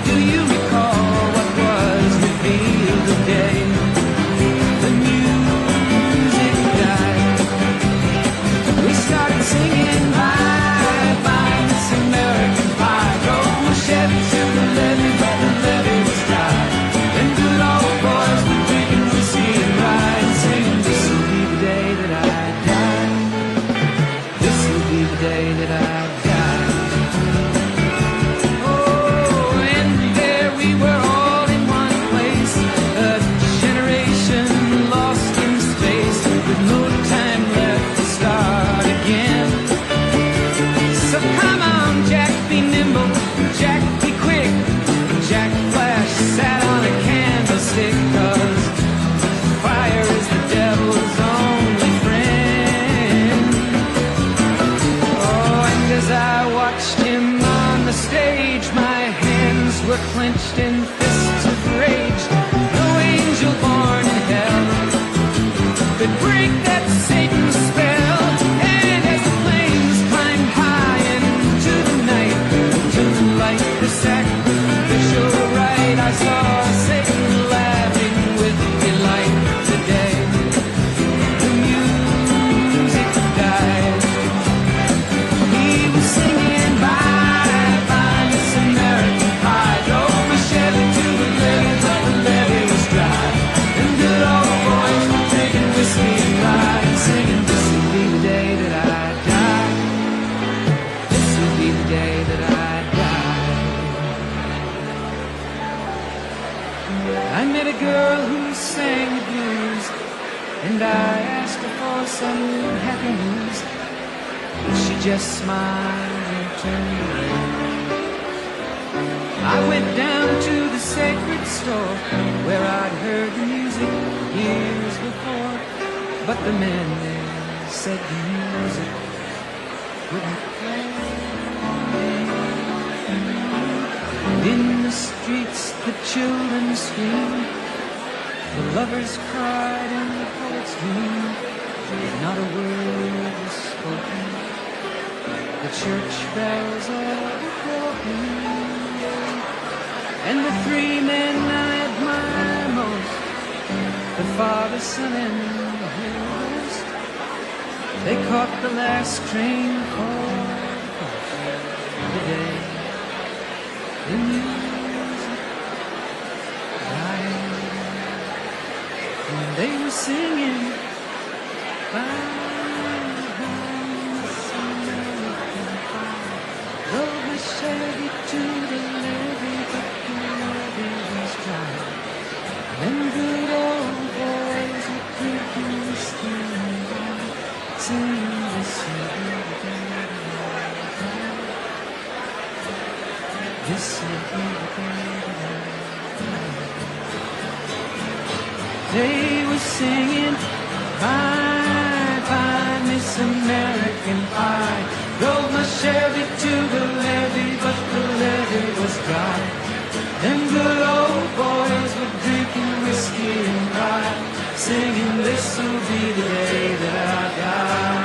Do you recall what was revealed today? black flash sat on a candlestick, 'cause fire is the devil's only friend. Oh, and as I watched him on the stage, my hands were clenched in fists of rage. No angel born in hell could break that Satan's spell. And as the flames climbed high into the night, to light the sacrificial rite, I saw Satan laughing with delight. Today the music died. He was singing bye bye Miss American Pie. Drove my Chevy to the levee, but the levee was dry. And good old boys were drinking whiskey and rye, and singing, this will be the day that I die. This will be the day that I die. I met a girl who sang the blues, and I asked her for some happy news, but she just smiled and turned away. I went down to the sacred store where I'd heard the music years before, but the man there said the music wouldn't play. And in the streets the children screamed, the lovers cried and the poets dreamed. Not a word was spoken, the church bells all were broken. And the three men I admire most, the Father, Son, and the Holy Ghost, they caught the last train for the coast. The day the music died, and they were singing bye bye Miss American Pie. Drove my Chevy to the levee, but the levee was dry. Them good old boys were drinking whiskey and rye, singing, this will be the day that I die. This will be the day that I die. They were singing bye bye Miss American Pie. Drove my Chevy to the levee, but the levee was dry. Them good old boys were drinking whiskey and rye, singing, this will be the day that I die.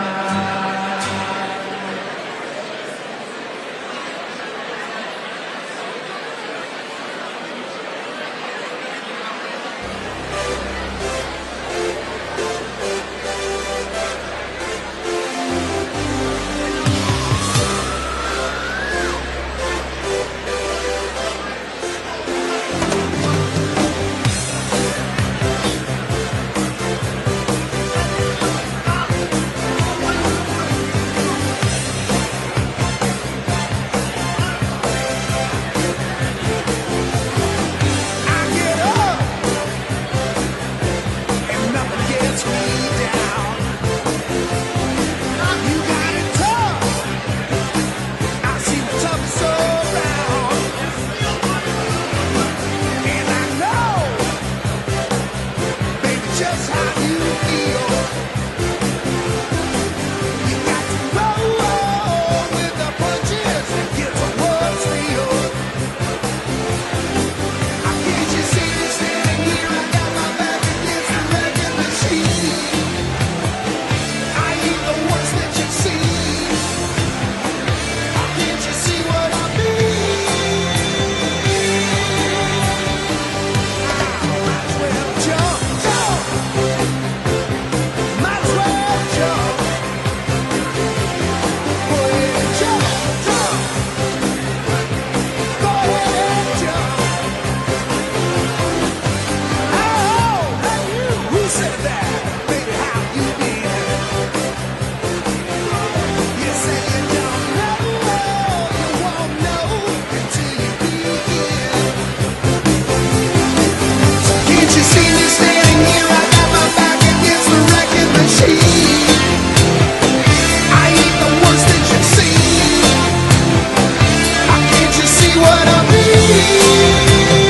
What I mean?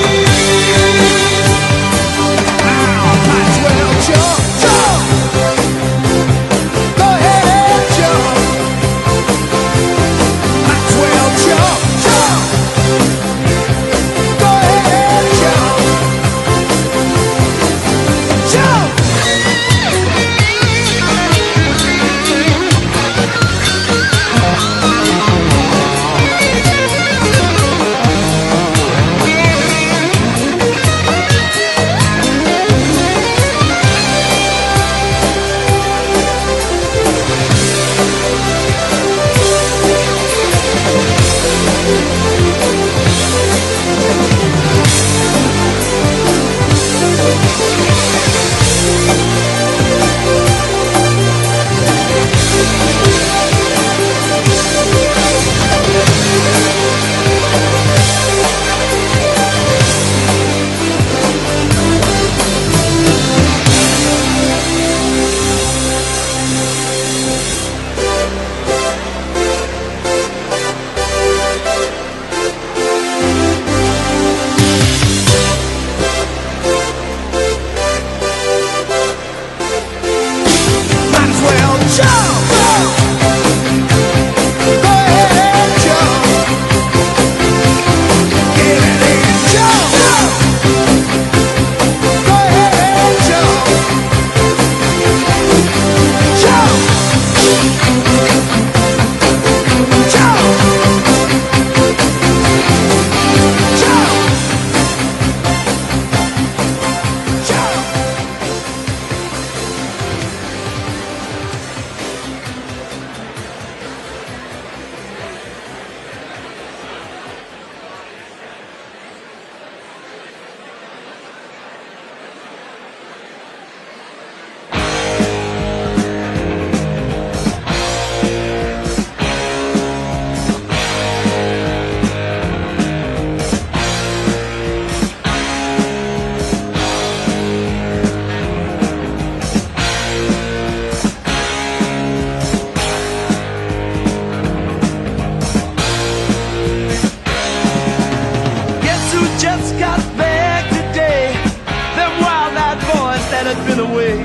Dad had been away.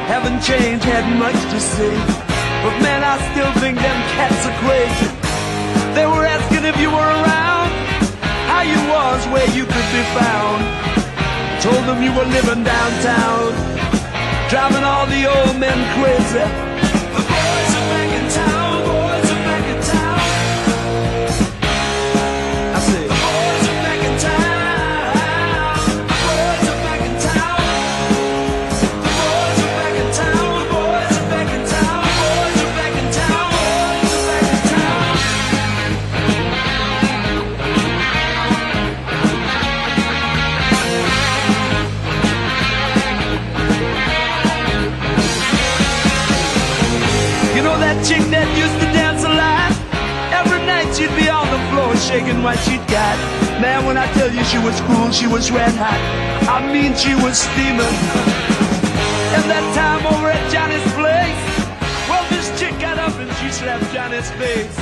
Haven't changed, hadn't much to say. But man, I still think them cats are crazy. They were asking if you were around, how you was, where you could be found. Told them you were living downtown, driving all the old men crazy. The boys are back in town, boys are back in town. I said, the boys are back in town, the boys are back in town. The boys are back in town, the boys are back in town, the boys are back in town, boys are back in town. You know that chick that used to dance a lot? Every night she'd be on the floor shaking what she'd got. Man, when I tell you she was cool, she was red hot. I mean, she was steaming. And that time over at Johnny's place, well, this chick got up and she slapped Johnny's face.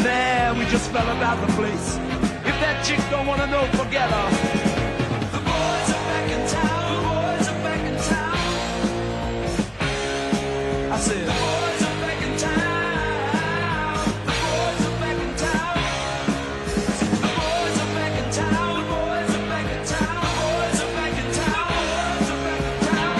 Man, we just fell about the place. If that chick don't wanna know, forget her. The boys are back in town, the boys are back in town. I said, the boys are back in town, the boys are back in town. The boys are back in town, the boys are back in town, the boys are back in town, the boys are back in town.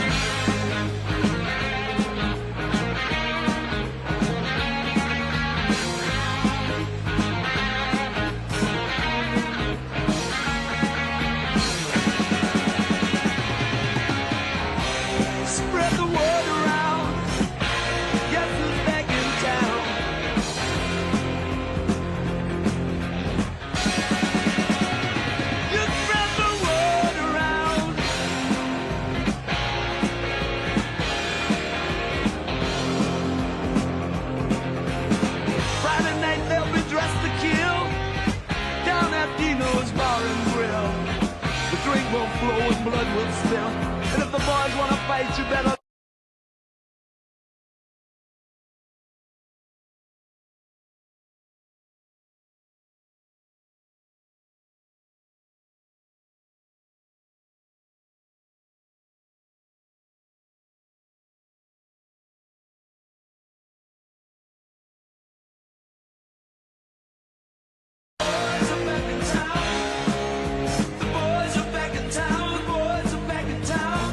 Spread the word around. Guess who's back in town? You spread the word around. Friday night they'll be dressed to kill down at Dino's Bar and Grill. The drink will flow and blood will spill. And if the boys wanna fight, you better. Boys are back in town. The boys are back in town. The boys are back in town.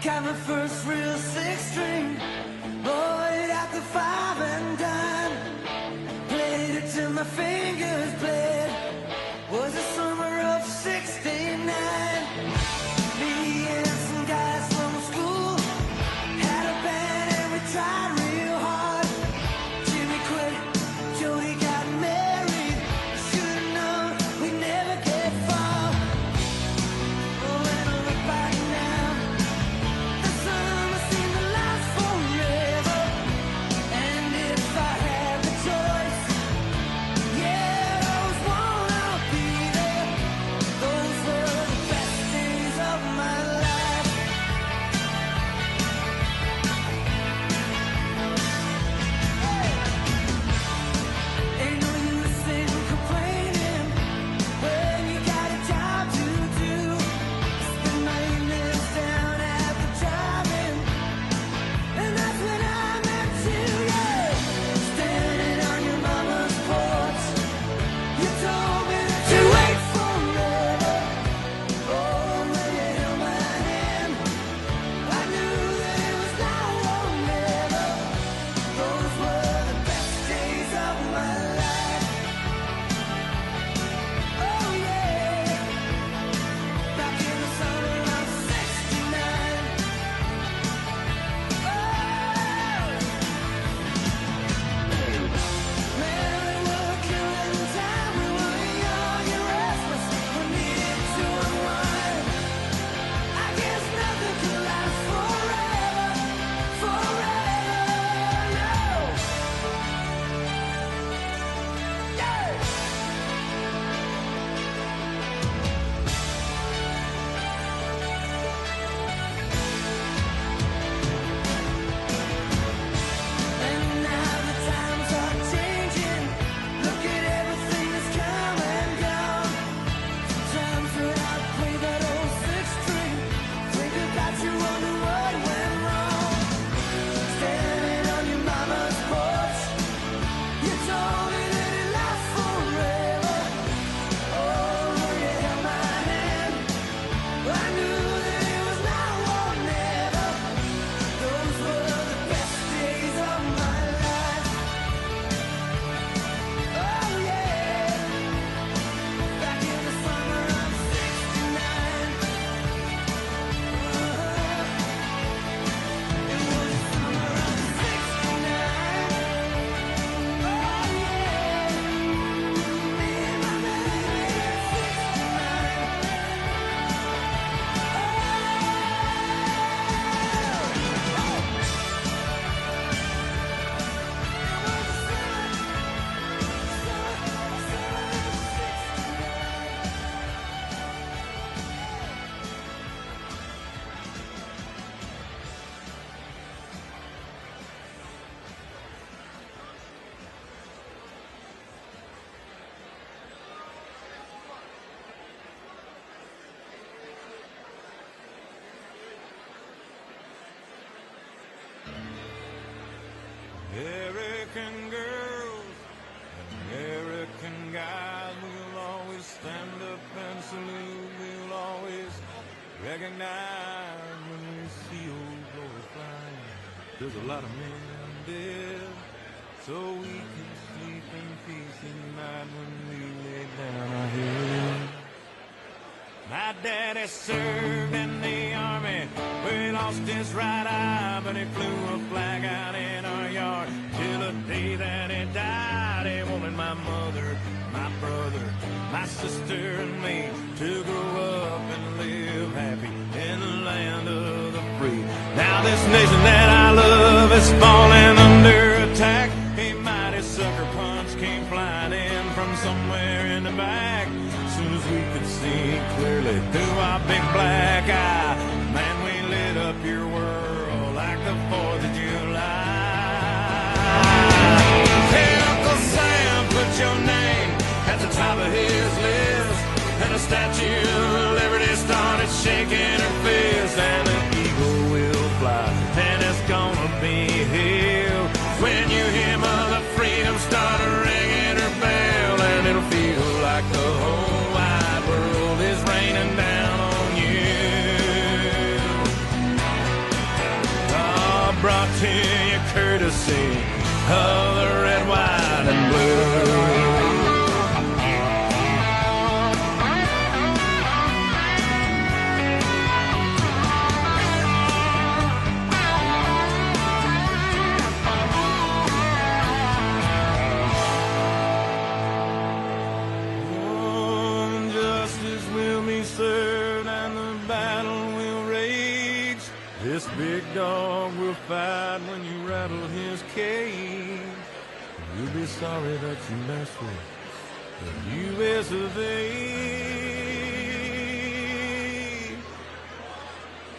Got my first real six-string, bought it at the five and dime. Played it till my fingers bled. Was the summer of '69. Me and some guys from school had a band and we tried real hard. Jimmy quit, Jody got married. Should've known we'd never get far. Oh, when I look back now, the summer seemed to last forever. And if I had the choice, yeah, those won't all be there. Those were the best days of my life. Ain't no use in complaining when you got a job to do. Spend my evenings down at the drive-in, and that's when I met you, yeah. Standing on your mama's porch, you told me that you wait forever. Oh, when you held my hand, I knew that it was now or never. Those were the best days of my life. Oh yeah, back in the summer of '69. Oh, man, we were killing time. We were young and restless. We needed to unwind. I guess nothing could last forever, forever, no. Yeah. And now the times are changing. Look at everything that's come and gone. Sometimes when I play that old six-string, think about you, wonder what went wrong. Standing on your mama's porch, you told me that it lasts forever. Oh, when you held my hand, I knew that it was now or never. Those were the best days of my life. Oh yeah, back in the summer of '69. It was the summer of '69. Oh yeah, me and my baby at American girls, American guys, we'll always stand up and salute. We'll always recognize when we see old glory flying. There's a lot of men dead, so we can sleep in peace at night when we lay down our heads. My daddy served in the army, where he lost his right eye, but he flew a flag out in our yard till the day that he died. He wanted my mother, my brother, my sister, and me to grow up and live happy in the land of the free. Now this nation that I love is falling under attack. A mighty sucker punch came flying in from somewhere in the back. Soon as we could see clearly through our big black eye, man, we lit up your world like the 4th of July. Hey, Uncle Sam, put your name at the top of his list, and the Statue of Liberty started shaking her fist, and an eagle will fly, and it's gonna be here when you hear Mother Freedom start ringing her bell, and it'll feel like the whole wide world is raining down on you. You'll be sorry that you messed with the U.S. of A.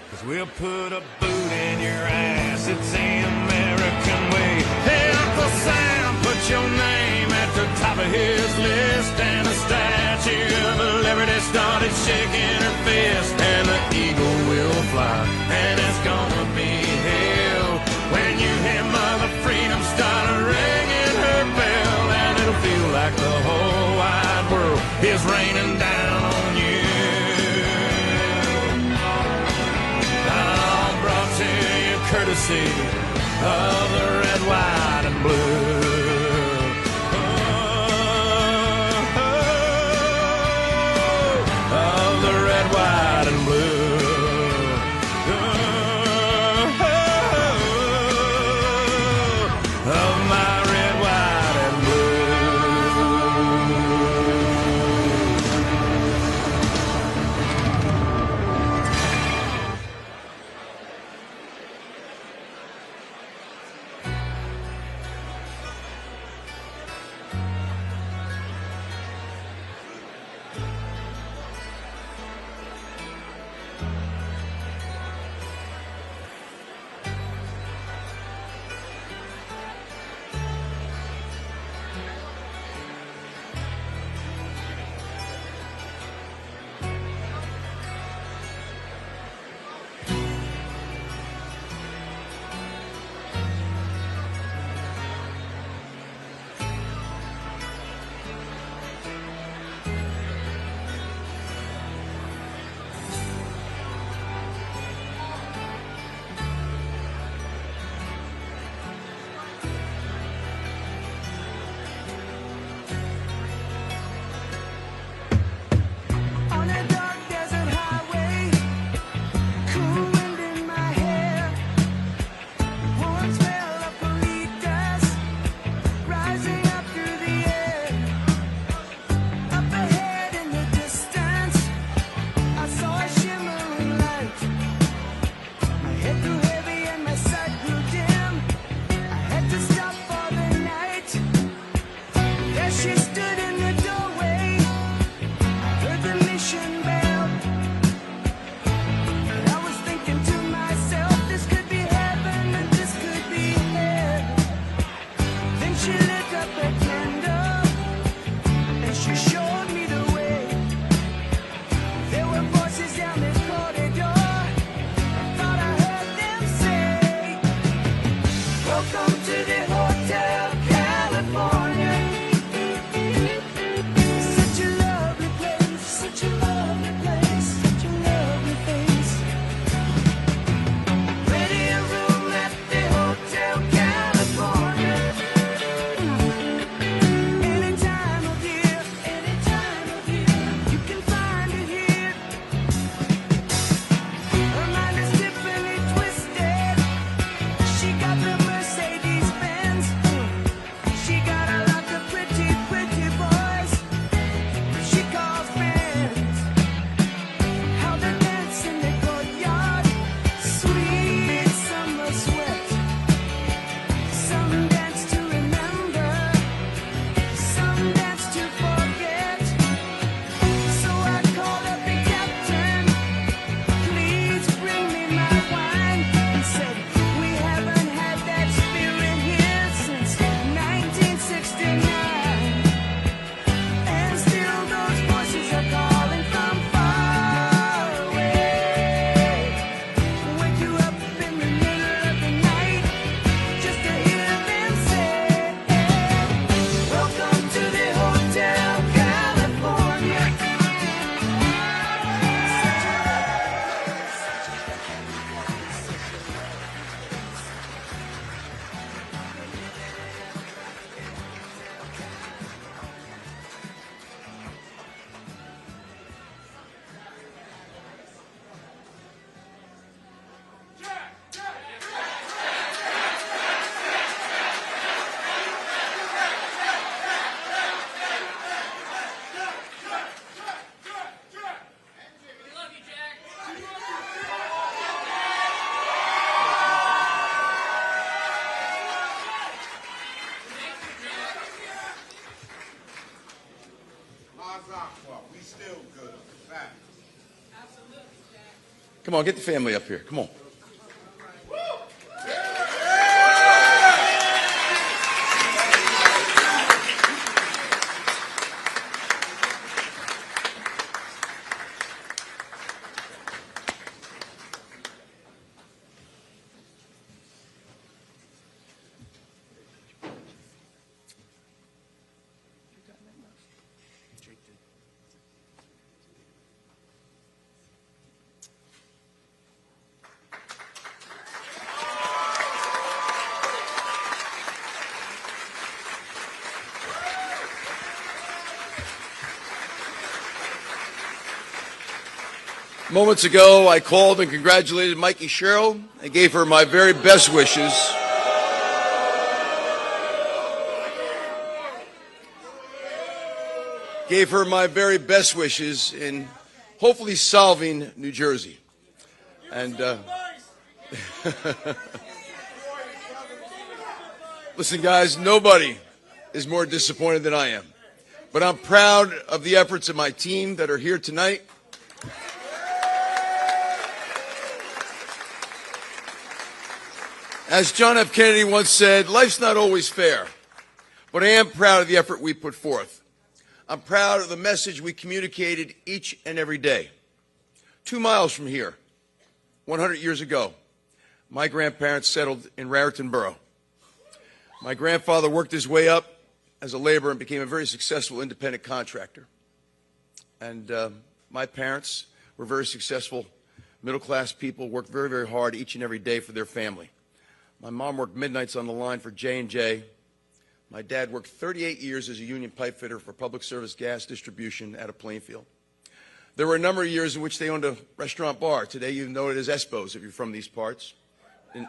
'Cause we'll put a boot in your ass, it's the American way. Hey, Uncle Sam, put your name at the top of his list, and the Statue of Liberty started shaking her fist, and the eagle will fly, and it's gonna be hell when you hear Mother Freedom start ringing her bell, and it'll feel like the whole wide world is raining down on you. All brought to you courtesy of the red, white, and blue. Of the red, white, and blue. Of my red, white, and blue. Come on, get the family up here. Come on. Moments ago, I called and congratulated Mikie Sherrill and gave her my very best wishes. Gave her my very best wishes in hopefully solving New Jersey. And listen, guys, nobody is more disappointed than I am. But I'm proud of the efforts of my team that are here tonight. As John F. Kennedy once said, life's not always fair, but I am proud of the effort we put forth. I'm proud of the message we communicated each and every day. 2 miles from here, 100 years ago, my grandparents settled in Raritan Borough. My grandfather worked his way up as a laborer and became a very successful independent contractor. And my parents were very successful middle-class people, worked very, very hard each and every day for their family. My mom worked midnights on the line for J&J. My dad worked 38 years as a union pipe fitter for public service gas distribution out of Plainfield. There were a number of years in which they owned a restaurant bar. Today you know it as Espo's if you're from these parts. In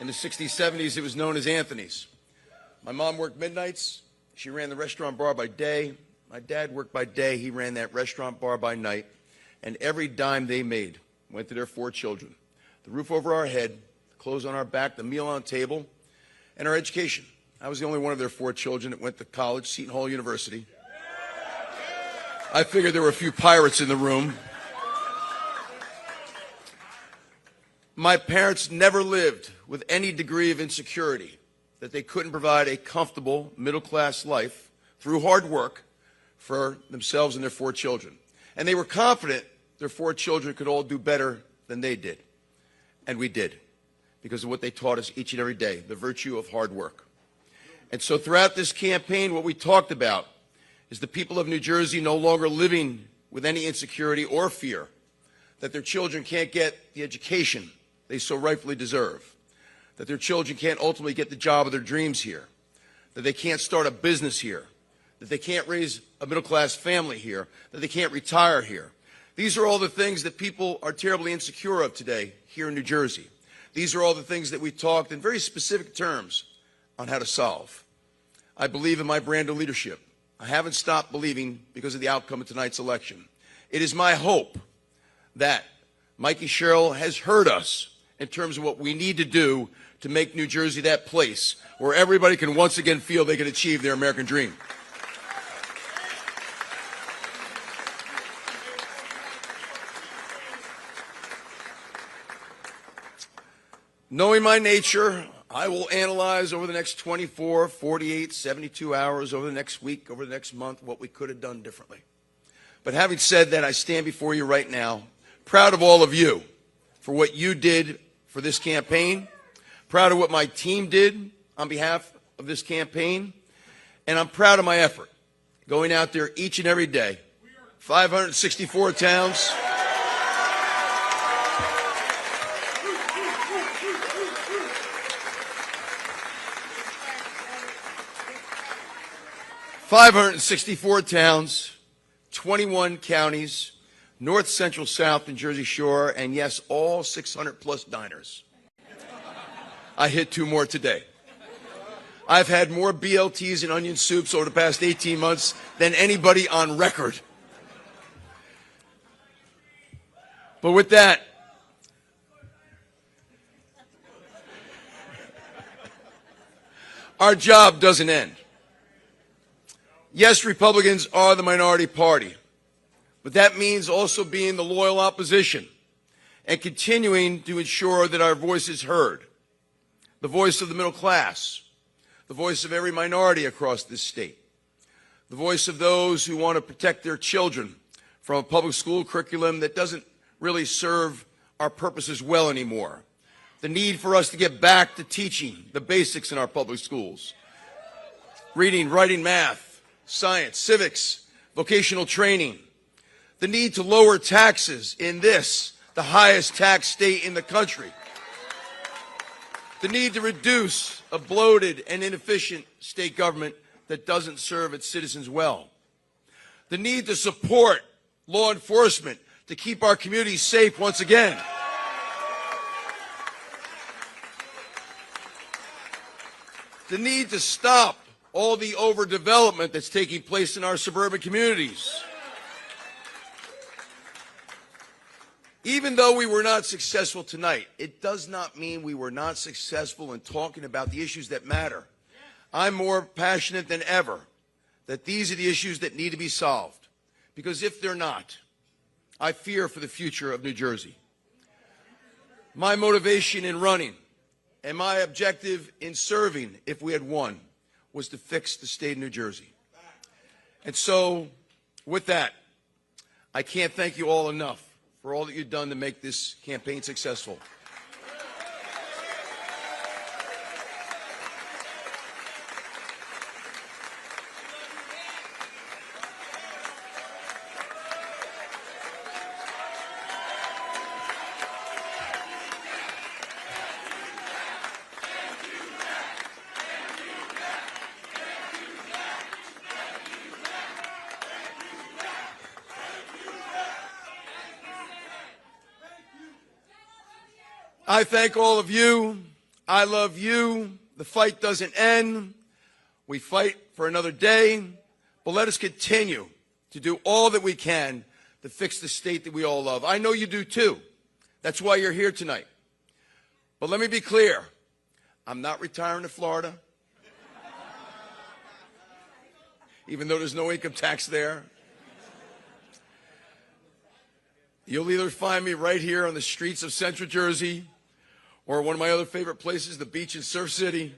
the 60s, 70s, it was known as Anthony's. My mom worked midnights. She ran the restaurant bar by day. My dad worked by day. He ran that restaurant bar by night. And every dime they made went to their 4 children. The roof over our head, clothes on our back, the meal on the table, and our education. I was the only one of their 4 children that went to college, Seton Hall University. I figured there were a few pirates in the room. My parents never lived with any degree of insecurity that they couldn't provide a comfortable middle-class life through hard work for themselves and their 4 children. And they were confident their 4 children could all do better than they did. And we did, because of what they taught us each and every day, the virtue of hard work. And so throughout this campaign, what we talked about is the people of New Jersey no longer living with any insecurity or fear that their children can't get the education they so rightfully deserve, that their children can't ultimately get the job of their dreams here, that they can't start a business here, that they can't raise a middle-class family here, that they can't retire here. These are all the things that people are terribly insecure of today here in New Jersey. These are all the things that we talked in very specific terms on how to solve. I believe in my brand of leadership. I haven't stopped believing because of the outcome of tonight's election. It is my hope that Mikie Sherrill has heard us in terms of what we need to do to make New Jersey that place where everybody can once again feel they can achieve their American dream. Knowing my nature, I will analyze over the next 24, 48, 72 hours, over the next week, over the next month, what we could have done differently. But having said that, I stand before you right now, proud of all of you for what you did for this campaign, proud of what my team did on behalf of this campaign, and I'm proud of my effort, going out there each and every day, 564 towns. "564 towns, 21 counties, North, Central, South, and Jersey Shore, and yes, all 600-plus diners. I hit 2 more today. I've had more BLTs and onion soups over the past 18 months than anybody on record. But with that, our job doesn't end. Yes, Republicans are the minority party, but that means also being the loyal opposition and continuing to ensure that our voice is heard. The voice of the middle class, the voice of every minority across this state, the voice of those who want to protect their children from a public school curriculum that doesn't really serve our purposes well anymore. The need for us to get back to teaching the basics in our public schools. Reading, writing, math, science, civics, vocational training. The need to lower taxes in this, the highest tax state in the country. The need to reduce a bloated and inefficient state government that doesn't serve its citizens well. The need to support law enforcement to keep our communities safe once again. The need to stop all the overdevelopment that's taking place in our suburban communities. Even though we were not successful tonight, it does not mean we were not successful in talking about the issues that matter. I'm more passionate than ever that these are the issues that need to be solved. Because if they're not, I fear for the future of New Jersey. My motivation in running and my objective in serving, if we had won, was to fix the state of New Jersey. And so, with that, I can't thank you all enough for all that you've done to make this campaign successful. I thank all of you. I love you. The fight doesn't end. We fight for another day, but let us continue to do all that we can to fix the state that we all love. I know you do too. That's why you're here tonight. But let me be clear. I'm not retiring to Florida, even though there's no income tax there. You'll either find me right here on the streets of Central Jersey or one of my other favorite places, the beach in Surf City.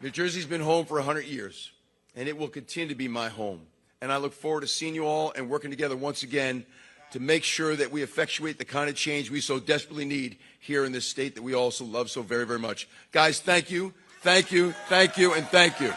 New Jersey's been home for 100 years, and it will continue to be my home. And I look forward to seeing you all and working together once again to make sure that we effectuate the kind of change we so desperately need here in this state that we also love so very, very much. Guys, thank you, thank you, thank you, and thank you.